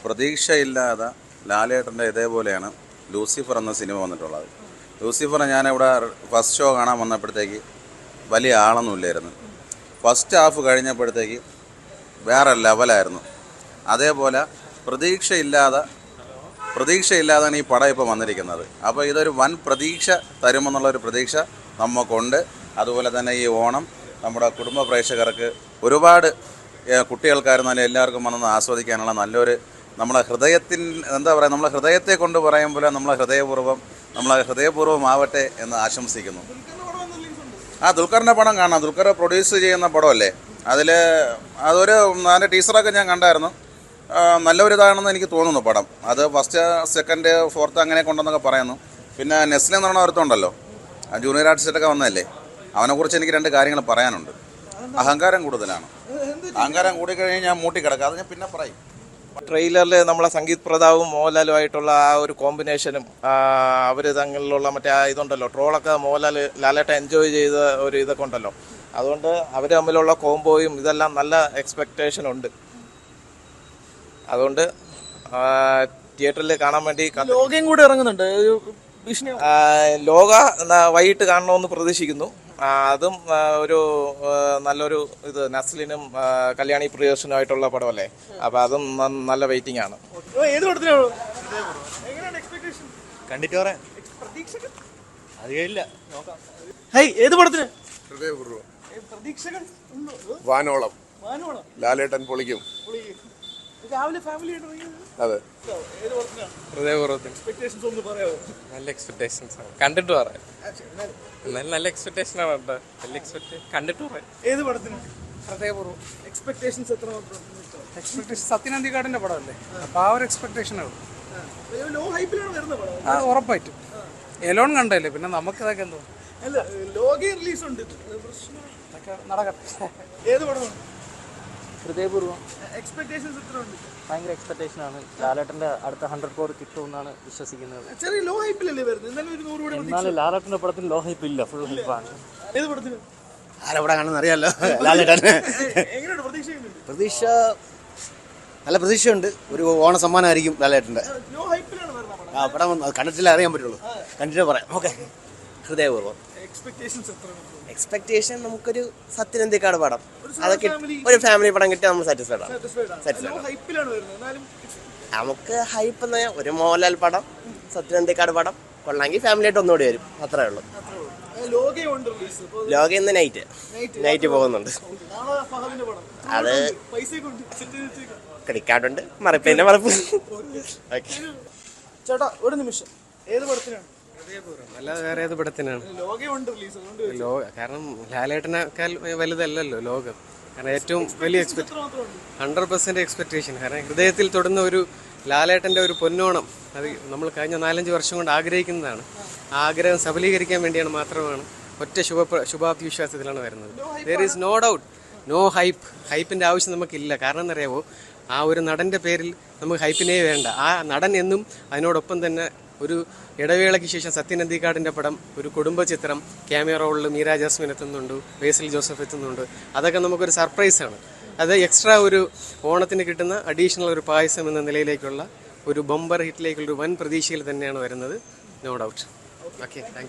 പ്രതീക്ഷയില്ലാതെ ലാലേട്ടൻ്റെ ഇതേപോലെയാണ് ലൂസിഫർ എന്ന സിനിമ വന്നിട്ടുള്ളത്. ലൂസിഫർ ഞാനിവിടെ ഫസ്റ്റ് ഷോ കാണാൻ വന്നപ്പോഴത്തേക്ക് വലിയ ആളൊന്നുമില്ലായിരുന്നു. ഫസ്റ്റ് ഹാഫ് കഴിഞ്ഞപ്പോഴത്തേക്ക് വേറെ ലെവലായിരുന്നു. അതേപോലെ പ്രതീക്ഷയില്ലാതാണ് ഈ പടം ഇപ്പോൾ വന്നിരിക്കുന്നത്. അപ്പോൾ ഇതൊരു വൻ പ്രതീക്ഷ തരുമെന്നുള്ളൊരു പ്രതീക്ഷ നമുക്കുണ്ട്. അതുപോലെ തന്നെ ഈ ഓണം നമ്മുടെ കുടുംബ പ്രേക്ഷകർക്ക് ഒരുപാട് കുട്ടികൾക്കായിരുന്നാലും എല്ലാവർക്കും വന്നൊന്ന് ആസ്വദിക്കാനുള്ള നല്ലൊരു നമ്മളെ ഹൃദയത്തിൻ നമ്മളെ ഹൃദയത്തെ കൊണ്ട് പറയുമ്പോൾ നമ്മളെ ഹൃദയപൂർവ്വം ആവട്ടെ എന്ന് ആശംസിക്കുന്നു. ദുൽഖറിൻ്റെ പടം കാണാം. ദുൽഖർ പ്രൊഡ്യൂസ് ചെയ്യുന്ന പടമല്ലേ. അതൊരു നല്ല ടീസറൊക്കെ ഞാൻ കണ്ടായിരുന്നു. നല്ലൊരിതാണെന്ന് എനിക്ക് തോന്നുന്നു പടം. അത് ഫസ്റ്റ്, സെക്കൻഡ്, ഫോർത്ത് അങ്ങനെ കൊണ്ടെന്നൊക്കെ പറയുന്നു. പിന്നെ നെസ്ലെ എന്ന് പറഞ്ഞ ഒരുത്തുണ്ടല്ലോ, ജൂനിയർ ആർട്ടിസ്റ്റൊക്കെ വന്നതല്ലേ, അവനെക്കുറിച്ച് എനിക്ക് 2 കാര്യങ്ങൾ പറയാനുണ്ട്. അഹങ്കാരം കൂടുതലാണ്. അഹങ്കാരം കൂടിക്കഴിഞ്ഞാൽ ഞാൻ മൂട്ടിക്കിടക്കുക. അത് ഞാൻ പിന്നെ പറയും. ട്രെയിലറിൽ നമ്മളെ സംഗീത് പ്രതാപും മോഹൻലാലുമായിട്ടുള്ള ആ ഒരു കോമ്പിനേഷനും അവർ തങ്ങളിലുള്ള മറ്റേ ഇതുണ്ടല്ലോ, ട്രോളൊക്കെ മോഹൻലാൽ ലാലേട്ട എൻജോയ് ചെയ്ത ഒരു ഇതൊക്കെ ഉണ്ടല്ലോ. അതുകൊണ്ട് അവർ തമ്മിലുള്ള കോംബോയും ഇതെല്ലാം നല്ല എക്സ്പെക്റ്റേഷൻ ഉണ്ട്. അതുകൊണ്ട് തിയേറ്ററിൽ കാണാൻ വേണ്ടി ലോകയും കൂടെ ഇറങ്ങുന്നുണ്ട്. ലോക വൈകിട്ട് കാണണമെന്ന് പ്രതീക്ഷിക്കുന്നു. അതും ഒരു നല്ലൊരു നസ്ലിനും കല്യാണി പ്രിയദർശനുമായിട്ടുള്ള പടമല്ലേ. അപ്പോൾ അതും നല്ല വെയിറ്റിംഗ് ആണ്. കണ്ടിട്ട് പറയാം. അധികമില്ല, നോക്കാം. ഏത് പടത്തിന്? വാനോളം. ലാലേട്ടൻ പൊളിക്കും. അതെ. നല്ല എക്സ്പെക്ടേഷൻസ് ആണ്. കണ്ടിട്ട് പറയാം. നല്ല എക്സ്പെക്ടേഷൻ ആണ്. കണ്ടിട്ട് പറയാം. ഏത് പടത്തിന്? ഹൃദയപൂർവ്വം. എക്സ്പെക്ടേഷൻസ് എത്ര? എക്സ്പെക്ടേഷൻ സത്യനന്ദിക്കാടിന്റെ പടമല്ലേ, അപ്പൊ ആ ഒരു എക്സ്പെക്ടേഷൻ ഉറപ്പായിട്ടും. എലോൺ കണ്ടല്ലേ, പിന്നെ നമുക്ക് ഇതൊക്കെ എന്തോ റിലീസ് ഉണ്ട്. നടക്കട്ടെ. ഏത് പടമാണ്? ഹൃദയപൂർവ്വം. എക്സ്പെക്ടേഷൻസ് എത്ര ഉണ്ട്? ഭയങ്കര എക്സ്പെക്ടേഷൻ ആണ്. ലാലേട്ടന്റെ അടുത്ത 100 crore കിട്ടുമെന്നാണ് വിശ്വസിക്കുന്നത്. ചെറിയ ലോ ഹൈപ്പിലല്ലേ വരുന്നത്? എന്നാലും ലാലേട്ടന്റെ പടത്തിൽ ലോ ഹൈപ്പ് ഇല്ല, ഫുൾ ഹൈപ്പാണ്. ഏത് പടത്തിന്? ആരെവിടെ കാണുന്ന അറിയാലോ. ലാലേട്ടൻ എങ്ങനെയാണ് പ്രതീക്ഷ? നല്ല പ്രതീക്ഷയുണ്ട്. ഒരു ഓണ സമ്മാനമായിരിക്കും ലാലേട്ടൻ്റെ. ലോ ഹൈപ്പിലാണ് വരുന്നത്. പടം കണ്ടിട്ടില്ല, അറിയാൻ പറ്റുള്ളൂ. കണ്ടിട്ട് പറയാം. ഓക്കെ. ഹൃദയപൂർവ്വം. എക്സ്പെക്ടേഷൻ നമുക്കൊരു സത്യനന്ദിക്കാട് പടം, അതൊക്കെ ഒരു ഫാമിലി പടം കിട്ടിയാൽ നമ്മൾ സാറ്റിസ്ഫൈഡ് ആണ്. നമുക്ക് ഹൈപ്പ് എന്ന് പറഞ്ഞാൽ ഒരു മോഹൻലാൽ പടം, സത്യനന്ദിക്കാട് പടം കൊള്ളാമെങ്കിൽ ഫാമിലി ആയിട്ട് ഒന്നുകൂടി വരും, അത്രേ ഉള്ളൂ. ലോക ഇന്ന് നൈറ്റ് പോകുന്നുണ്ട്. അത് ക്രെഡിറ്റ് മറപ്പിന്റെ മറപ്പ്. ചേട്ടാ ഒരു നിമിഷം, ഏത് പടത്തിനാണ്? അല്ലാതെ വേറെ ഏത് പടത്തിനാണ്? കാരണം ലാലേട്ടനേക്കാൾ വലുതല്ലല്ലോ ലോകം. കാരണം ഏറ്റവും വലിയ 100% എക്സ്പെക്ടേഷൻ. കാരണം ഹൃദയത്തിൽ തൊടുന്ന ഒരു ലാലേട്ടൻ്റെ ഒരു പൊന്നോണം, അത് നമ്മൾ കഴിഞ്ഞ 4-5 വർഷം കൊണ്ട് ആഗ്രഹിക്കുന്നതാണ്. ആ ആഗ്രഹം സഫലീകരിക്കാൻ വേണ്ടിയാണ് മാത്രമാണ് ഒറ്റ ശുഭാപ്തി വിശ്വാസത്തിലാണ് വരുന്നത്. There is no doubt, no hype. ഹൈപ്പിൻ്റെ ആവശ്യം നമുക്കില്ല. കാരണം എന്നറിയാവോ, ആ ഒരു നടൻ്റെ പേരിൽ നമുക്ക് ഹൈപ്പിനേ വേണ്ട. ആ നടൻ എന്നും അതിനോടൊപ്പം തന്നെ ഒരു ഇടവേളയ്ക്ക് ശേഷം സത്യനന്ദിക്കാടിൻ്റെ പടം, ഒരു കുടുംബ ചിത്രം, ക്യാമിയോ റോളിൽ മീര ജാസ്മിൻ എത്തുന്നുണ്ട്, ബേസിൽ ജോസഫ് എത്തുന്നുണ്ട്. അതൊക്കെ നമുക്കൊരു സർപ്രൈസാണ്. അത് എക്സ്ട്രാ ഒരു ഓണത്തിന് കിട്ടുന്ന അഡീഷണൽ ഒരു പായസം എന്ന നിലയിലേക്കുള്ള ഒരു ബമ്പർ ഹിറ്റിലേക്കുള്ള ഒരു വൻ പ്രതീക്ഷയിൽ തന്നെയാണ് വരുന്നത്. No doubt. Okay, thank U.